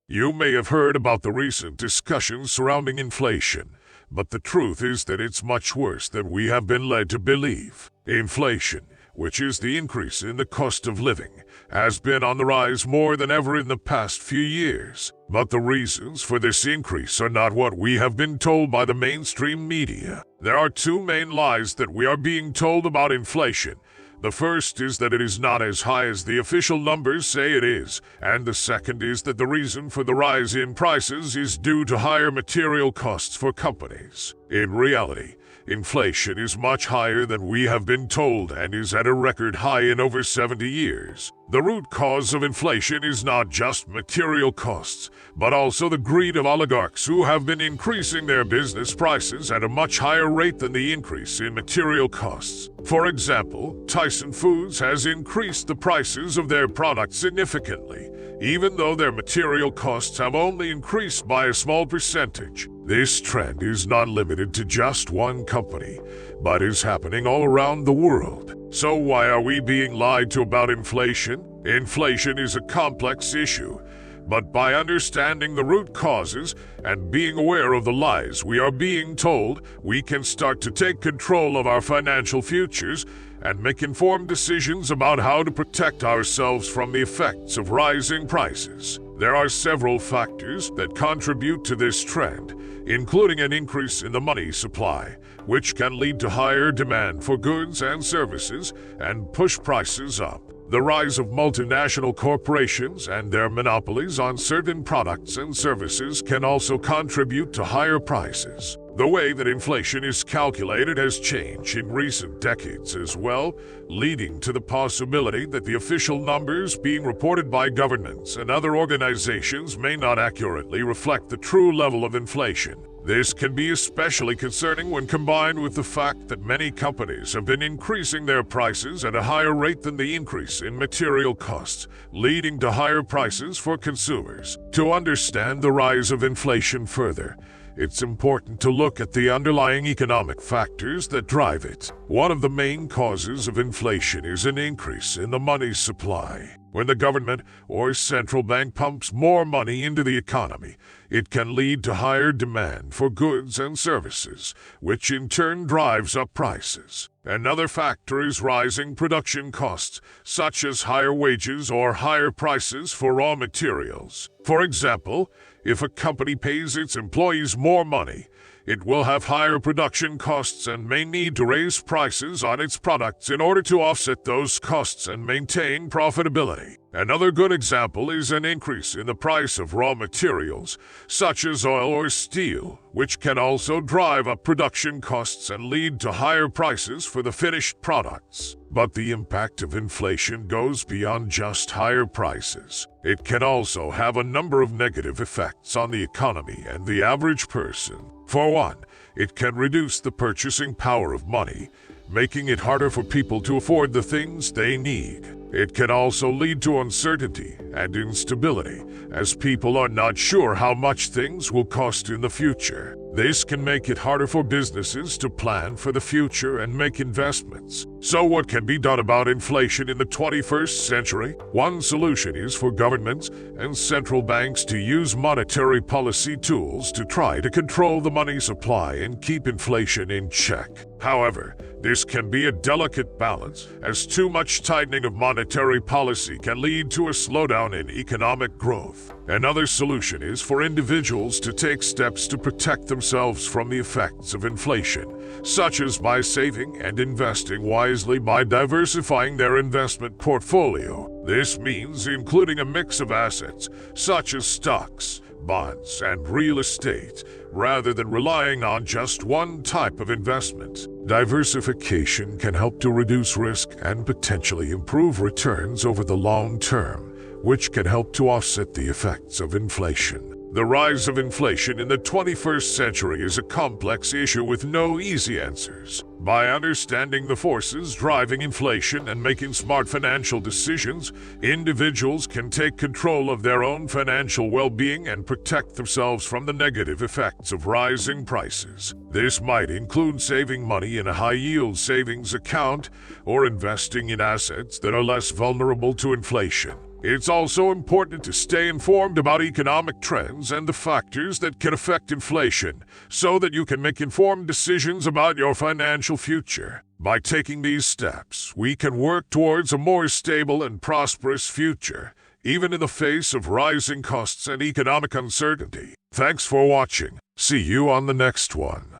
You may have heard about the recent discussions surrounding inflation, but the truth is that it's much worse than we have been led to believe. Inflation, which is the increase in the cost of living, has been on the rise more than ever in the past few years. But the reasons for this increase are not what we have been told by the mainstream media. There are two main lies that we are being told about inflation. The first is that it is not as high as the official numbers say it is, and the second is that the reason for the rise in prices is due to higher material costs for companies. In reality, inflation is much higher than we have been told and is at a record high in over 70 years. The root cause of inflation is not just material costs, but also the greed of oligarchs who have been increasing their business prices at a much higher rate than the increase in material costs. For example, Tyson Foods has increased the prices of their products significantly, even though their material costs have only increased by a small percentage. This trend is not limited to just one company, but is happening all around the world. So why are we being lied to about inflation? Inflation is a complex issue, but by understanding the root causes and being aware of the lies we are being told, we can start to take control of our financial futures and make informed decisions about how to protect ourselves from the effects of rising prices. There are several factors that contribute to this trend, including an increase in the money supply, which can lead to higher demand for goods and services and push prices up. The rise of multinational corporations and their monopolies on certain products and services can also contribute to higher prices. The way that inflation is calculated has changed in recent decades as well, leading to the possibility that the official numbers being reported by governments and other organizations may not accurately reflect the true level of inflation. This can be especially concerning when combined with the fact that many companies have been increasing their prices at a higher rate than the increase in material costs, leading to higher prices for consumers. To understand the rise of inflation further, it's important to look at the underlying economic factors that drive it. One of the main causes of inflation is an increase in the money supply. When the government or central bank pumps more money into the economy, it can lead to higher demand for goods and services, which in turn drives up prices. Another factor is rising production costs, such as higher wages or higher prices for raw materials. For example, if a company pays its employees more money, it will have higher production costs and may need to raise prices on its products in order to offset those costs and maintain profitability. Another good example is an increase in the price of raw materials, such as oil or steel, which can also drive up production costs and lead to higher prices for the finished products. But the impact of inflation goes beyond just higher prices. It can also have a number of negative effects on the economy and the average person. For one, it can reduce the purchasing power of money, making it harder for people to afford the things they need. It can also lead to uncertainty and instability, as people are not sure how much things will cost in the future. This can make it harder for businesses to plan for the future and make investments. So what can be done about inflation in the 21st century? One solution is for governments and central banks to use monetary policy tools to try to control the money supply and keep inflation in check. However, this can be a delicate balance, as too much tightening of monetary policy can lead to a slowdown in economic growth. Another solution is for individuals to take steps to protect themselves from the effects of inflation, such as by saving and investing wisely by diversifying their investment portfolio. This means including a mix of assets, such as stocks, bonds, and real estate, rather than relying on just one type of investment. Diversification can help to reduce risk and potentially improve returns over the long term, which can help to offset the effects of inflation. The rise of inflation in the 21st century is a complex issue with no easy answers. By understanding the forces driving inflation and making smart financial decisions, individuals can take control of their own financial well-being and protect themselves from the negative effects of rising prices. This might include saving money in a high-yield savings account or investing in assets that are less vulnerable to inflation. It's also important to stay informed about economic trends and the factors that can affect inflation, so that you can make informed decisions about your financial future. By taking these steps, we can work towards a more stable and prosperous future, even in the face of rising costs and economic uncertainty. Thanks for watching. See you on the next one.